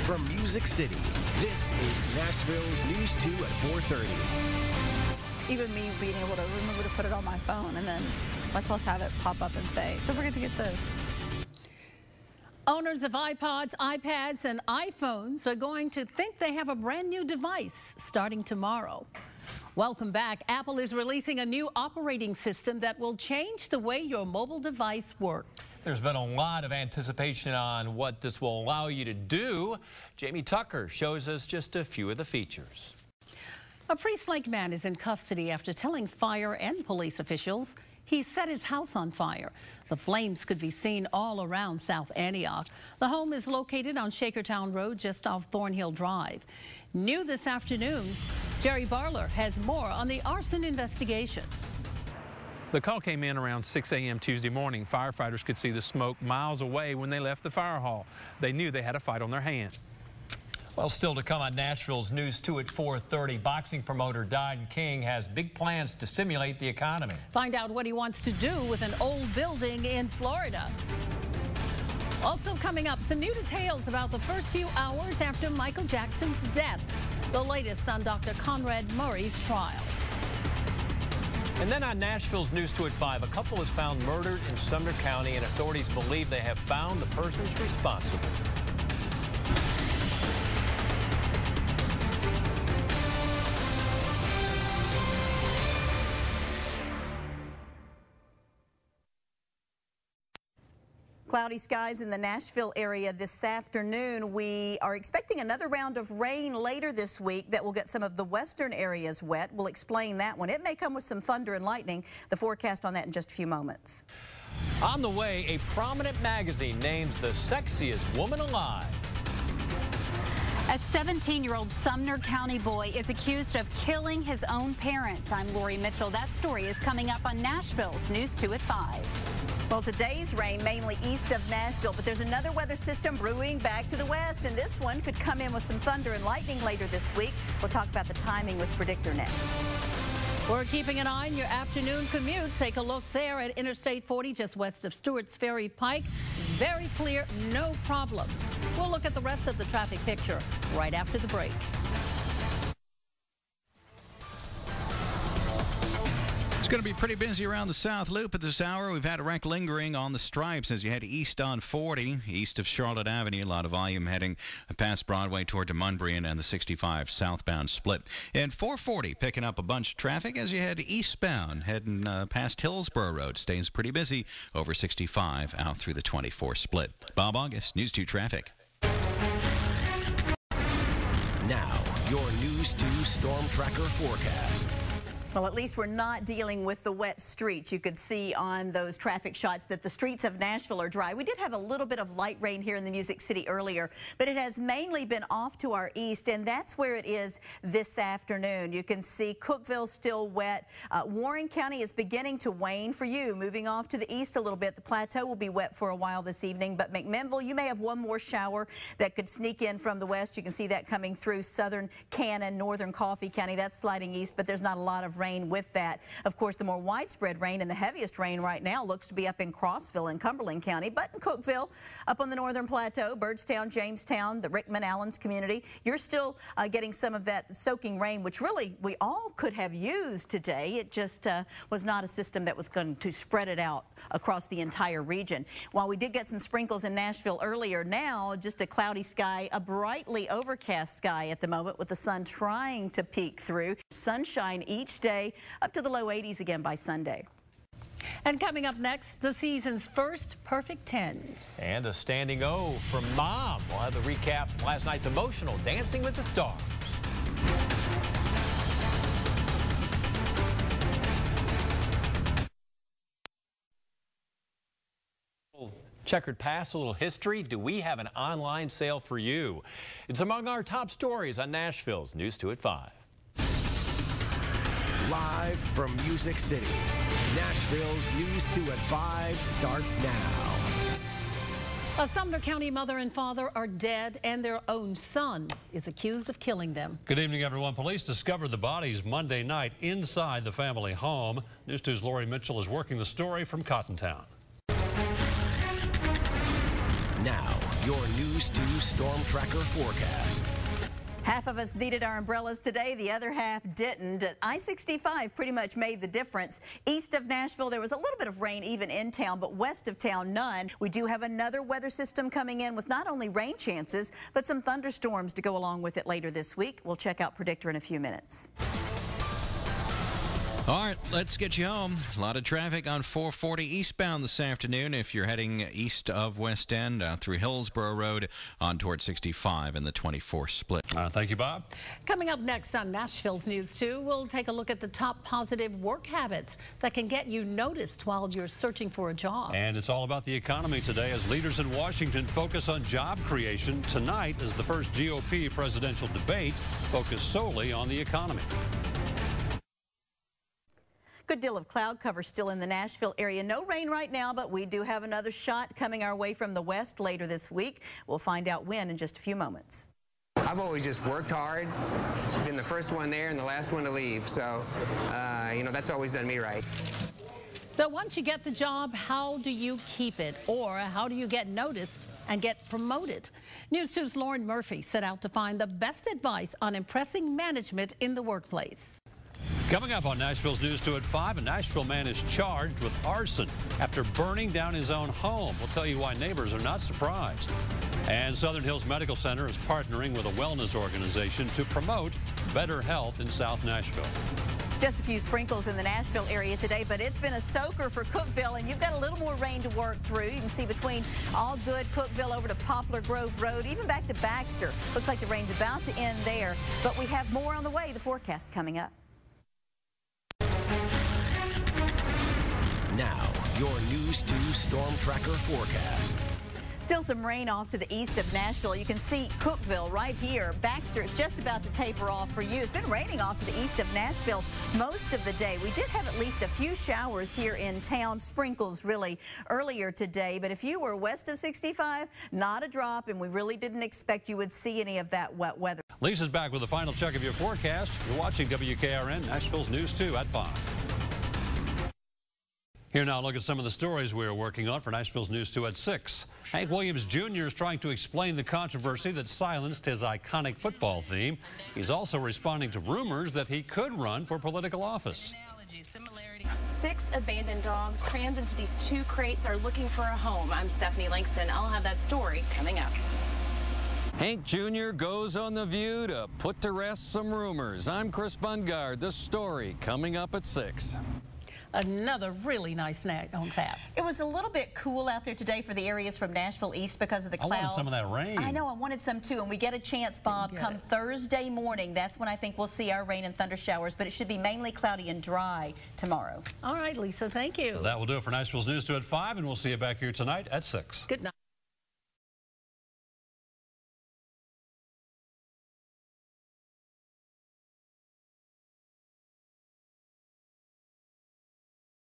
from Music City, this is Nashville's News 2 at 4:30. Even me being able to remember to put it on my phone and then much less have it pop up and say, don't forget to get this. Owners of iPods, iPads, and iPhones are going to think they have a brand new device starting tomorrow. Welcome back. Apple is releasing a new operating system that will change the way your mobile device works. There's been a lot of anticipation on what this will allow you to do. Jamie Tucker shows us just a few of the features. A Priest-Lake man is in custody after telling fire and police officials he set his house on fire. The flames could be seen all around South Antioch. The home is located on Shakertown Road, just off Thornhill Drive. New this afternoon, Jerry Barler has more on the arson investigation. The call came in around 6 a.m. Tuesday morning. Firefighters could see the smoke miles away when they left the fire hall. They knew they had a fight on their hands. Well, still to come on Nashville's News 2 at 4:30. Boxing promoter Don King has big plans to stimulate the economy. Find out what he wants to do with an old building in Florida. Also coming up, some new details about the first few hours after Michael Jackson's death. The latest on Dr. Conrad Murray's trial. And then on Nashville's News 2 at 5, a couple is found murdered in Sumner County, and authorities believe they have found the persons responsible. Cloudy skies in the Nashville area this afternoon. We are expecting another round of rain later this week that will get some of the western areas wet. We'll explain that one. It may come with some thunder and lightning. The forecast on that in just a few moments. On the way, a prominent magazine names the sexiest woman alive. A 17-year-old Sumner County boy is accused of killing his own parents. I'm Lori Mitchell. That story is coming up on Nashville's News 2 at 5. Well, today's rain mainly east of Nashville, but there's another weather system brewing back to the west, and this one could come in with some thunder and lightning later this week. We'll talk about the timing with Predictor next. We're keeping an eye on your afternoon commute. Take a look there at Interstate 40 just west of Stewart's Ferry Pike. Very clear, no problems. We'll look at the rest of the traffic picture right after the break. It's going to be pretty busy around the South Loop at this hour. We've had a wreck lingering on the stripes as you head east on 40, east of Charlotte Avenue. A lot of volume heading past Broadway toward Demonbreun and the 65 southbound split. And 440 picking up a bunch of traffic as you head eastbound, heading past Hillsborough Road. Stays pretty busy over 65 out through the 24 split. Bob August, News 2 Traffic. Now, your News 2 Storm Tracker forecast. Well, at least we're not dealing with the wet streets. You could see on those traffic shots that the streets of Nashville are dry. We did have a little bit of light rain here in the Music City earlier, but it has mainly been off to our east, and that's where it is this afternoon. You can see Cookeville still wet. Warren County is beginning to wane for you. Moving off to the east a little bit, the Plateau will be wet for a while this evening, but McMinnville, you may have one more shower that could sneak in from the west. You can see that coming through southern Cannon, northern Coffee County. That's sliding east, but there's not a lot of rain with that. Of course, the more widespread rain and the heaviest rain right now looks to be up in Crossville and Cumberland County, but in Cookeville, up on the northern plateau, Byrdstown, Jamestown, the Rickman Allens community, you're still getting some of that soaking rain, which really we all could have used today. It just was not a system that was going to spread it out across the entire region. While we did get some sprinkles in Nashville earlier, now just a cloudy sky, a brightly overcast sky at the moment with the sun trying to peek through. Sunshine each day up to the low 80s again by Sunday. And coming up next, the season's first perfect tens. And a standing O from Mom. We'll have the recap of last night's emotional Dancing with the Stars. Checkered past, a little history. Do we have an online sale for you? It's among our top stories on Nashville's News 2 at 5. Live from Music City, Nashville's News 2 at 5 starts now. A Sumner County mother and father are dead, and their own son is accused of killing them. Good evening, everyone. Police discovered the bodies Monday night inside the family home. News 2's Lori Mitchell is working the story from Cottontown. Now, your News 2 Storm Tracker forecast. Half of us needed our umbrellas today, the other half didn't. I-65 pretty much made the difference. East of Nashville, there was a little bit of rain even in town, but west of town, none. We do have another weather system coming in with not only rain chances, but some thunderstorms to go along with it later this week. We'll check out Predictor in a few minutes. All right, let's get you home. A lot of traffic on 440 eastbound this afternoon if you're heading east of West End through Hillsborough Road on toward 65 in the 24 split. Thank you, Bob. Coming up next on Nashville's News 2, we'll take a look at the top positive work habits that can get you noticed while you're searching for a job. And it's all about the economy today as leaders in Washington focus on job creation. Tonight is the first GOP presidential debate focused solely on the economy. Good deal of cloud cover still in the Nashville area. No rain right now, but we do have another shot coming our way from the west later this week. We'll find out when in just a few moments. I've always just worked hard, been the first one there and the last one to leave. So, you know, that's always done me right. So once you get the job, how do you keep it? Or how do you get noticed and get promoted? News 2's Lauren Murphy set out to find the best advice on impressing management in the workplace. Coming up on Nashville's News 2 at 5, a Nashville man is charged with arson after burning down his own home. We'll tell you why neighbors are not surprised. And Southern Hills Medical Center is partnering with a wellness organization to promote better health in South Nashville. Just a few sprinkles in the Nashville area today, but it's been a soaker for Cookeville, and you've got a little more rain to work through. You can see between All Good, Cookeville over to Poplar Grove Road, even back to Baxter. Looks like the rain's about to end there, but we have more on the way. The forecast coming up. Now, your News 2 Storm Tracker forecast. Still some rain off to the east of Nashville. You can see Cookeville right here. Baxter is just about to taper off for you. It's been raining off to the east of Nashville most of the day. We did have at least a few showers here in town, sprinkles really earlier today. But if you were west of 65, not a drop, and we really didn't expect you would see any of that wet weather. Lisa's back with a final check of your forecast. You're watching WKRN, Nashville's News 2 at 5. Here now, look at some of the stories we are working on for Nashville's News 2 at 6. Hank Williams Jr. is trying to explain the controversy that silenced his iconic football theme. He's also responding to rumors that he could run for political office. 6 abandoned dogs crammed into these 2 crates are looking for a home. I'm Stephanie Langston. I'll have that story coming up. Hank Jr. goes on The View to put to rest some rumors. I'm Chris Bungard. The story coming up at 6. Another really nice night on tap. It was a little bit cool out there today for the areas from Nashville east because of the clouds. I wanted some of that rain. I know, I wanted some too, and we get a chance, Bob, come Thursday morning. That's when I think we'll see our rain and thunder showers, but it should be mainly cloudy and dry tomorrow. All right, Lisa, thank you. That will do it for Nashville's News 2 at 5, and we'll see you back here tonight at 6. Good night.